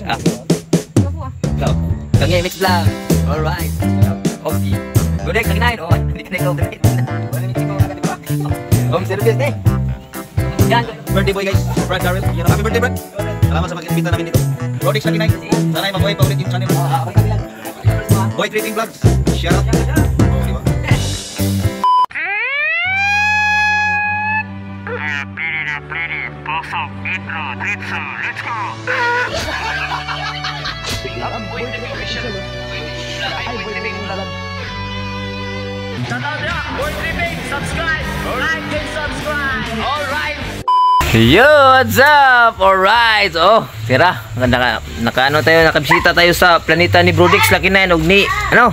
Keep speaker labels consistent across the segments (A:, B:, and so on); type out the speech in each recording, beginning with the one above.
A: Ah. So, kami mix vlog. Alright. Okay. Good next, lagi oh. Hindi ka na ikaw damit. Home service eh. Yan, birthday boy guys. Brad Darrell. Happy birthday, Brad. Salamat sa pag-imbita namin dito. Rodix lagi night. Sana ay mabuhay pa ulit yung channel. Boy Treating Vlogs. Shout out.
B: Let's go! Subscribe! Like and subscribe! Alright!
A: Yo, what's up? Alright. Oh, tira. Naka-ano tayo, nakabisita tayo sa planeta ni Brodix Lucky 9 og ni ano?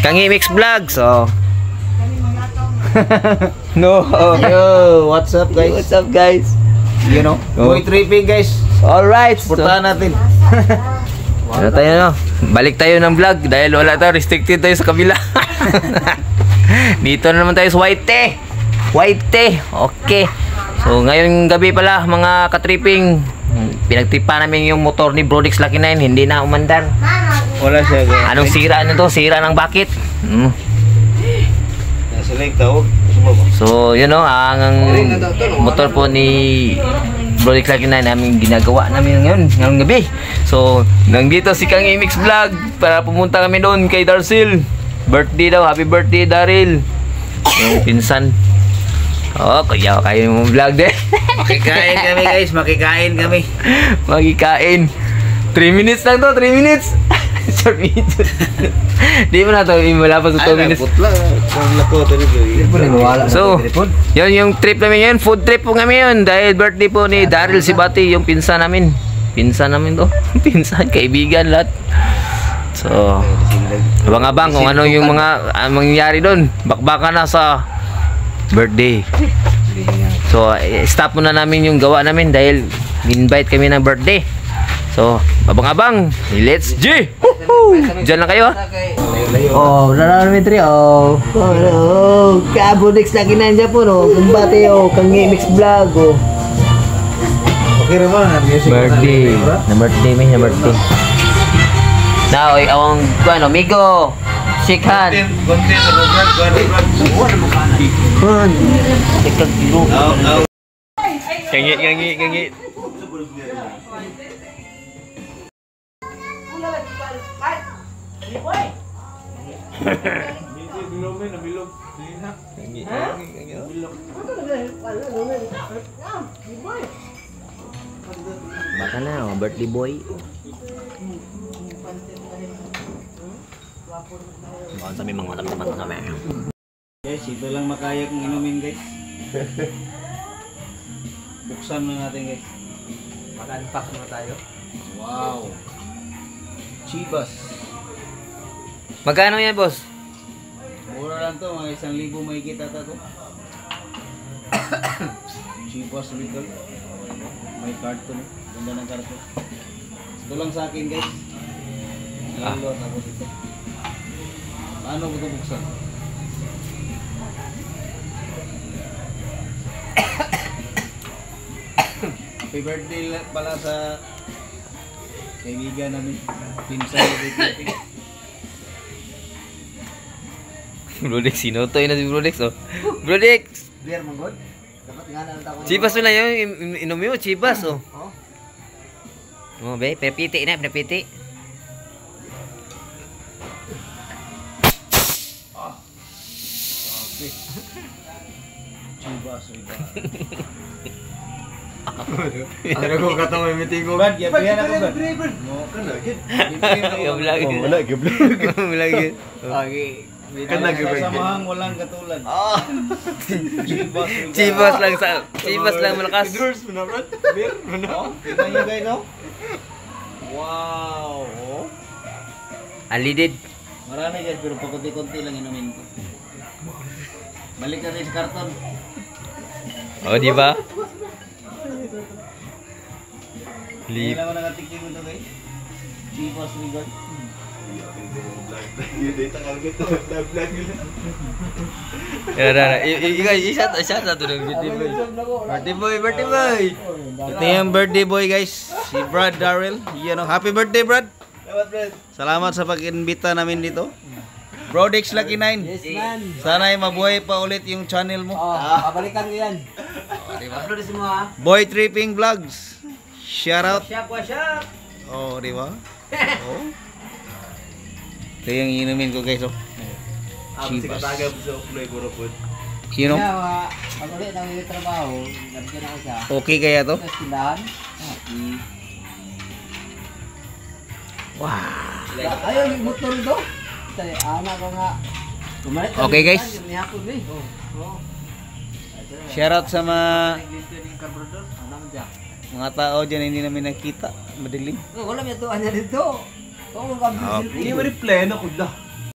A: Kangi Mix Vlog. So. No. Yo, what's up guys? What's up guys? You know, boy tripping guys. Alright, supportahan natin. Ano tayo no? Balik tayo ng vlog dahil wala tayo, restricted tayo sa kabila. Dito na naman tayo sa White. Okay. So ngayong gabi pala mga katripping, pinagtripa namin yung motor ni Brodix Lucky 9, hindi na umandar. Wala siya. Anong sira nito? Sira ng bakit? So yun know, ang motor po ni Brodix Lucky 9 namin ginagawa namin ngayong gabi. So nandito si Kang Mix Vlog para pumunta kami doon kay Darcel. Birthday daw, happy birthday Daryl. Yung pinsan. Oh, kaya kayo yung vlog din.
C: Makikain kami guys, makikain kami.
A: Makikain. 3 minutes lang to, 3 minutes. Short minutes. Di mo na to, wala pa sa 2 minutes. So, yun yung trip namin yun. Food trip po kami yun. Dahil birthday po ni Daryl Sibati, yung pinsan namin. Pinsan namin to. Pinsan, kaibigan lahat. So, abang-abang kung ano yung mga mangyayari doon. Bakbaka na sa birthday. So, stop muna namin yung gawa namin dahil invite kami ng birthday. So, abang-abang. Let's G! Diyan lang kayo. Oh, wala namin 3. Oh, Brodix Lucky 9 dyan po, no? Kumbate, Kang Mix Vlog,
C: Okay naman,
A: birthday. Na birthday. Now, awang ano, Migo, shake hand.
C: Content sa vlog,
A: Gangi. Baka na, birthday boy. Baka sabi mga teman-teman kami.
C: Guys, ito lang makaya kong inumin guys. Buksan na natin guys.
A: Mag-unpack na tayo.
C: Wow. Chivas.
A: Magkano yan, boss?
C: Mura lang to, mga 1,000 may kita to. Chivas legal. May carton. Ganda ng carton. Ito lang sa akin guys. Lalo ako dito. Paano ko ito buksan? Happy birthday pala sa kaibigan namin. Pinsan ni
A: Brodix, sinutoy na si Brodix, oh. Brodix!
C: Beer manggod? Dapat nga na lang ako.
A: Chivas mo na yun, inom mo, chivas, oh. Oh, be, pinapiti na, pinapiti.
C: Chivas, ano ko katong may meeting ko? Brad, yapihan ako ba? Mo kan lagi.
A: Wala lagi.
C: Okay. Kan lagi ba? Samahang walang katulad.
A: Chivas lang malakas.
C: Beers mo na, Brad. Beer mo na. Kita niyo guys, no? Wow.
A: Alidid.
C: Marami guys, pero pakunti-kunti lang inumin ko. Balik natin sa karton.
A: Oh, di ba?
C: Hindi naman nakatikim ito guys. Chivas legal.
A: Isa na to ng birthday boy. Birthday boy.
C: Ito yung birthday boy guys. Si Brad Darrell. Yan o. Happy birthday Brad. Salamat sa pag-invita namin dito. Brodex Lucky 9.
D: Yes, man.
C: Sana ay mabuhay pa ulit yung channel mo.
D: Babalikan ko yan. Upload mo ha.
C: Boy Tripping Vlogs. Shout out.
D: What's up?
C: Oh, di ba? Oh. Ito yung inumin ko guys. Oh. Chivas. You know?
D: Kaya, pag ulit nang yung trabaho, nabigyan ako siya.
C: Okay kaya to?
D: Tapos tindahan. Ayaw, yung motor do. Anak ko nga. Kumalit na
C: Okay,
D: yung
C: guys.
D: tindahan, yung hapon, eh.
C: Shout out sa
D: Ano
C: mga tao dyan hindi namin nakita. Madilim.
D: wala may tuan niya dito. Oo, kami
C: Okay.
D: silpi.
C: Hindi
D: mo rin pleno ko da.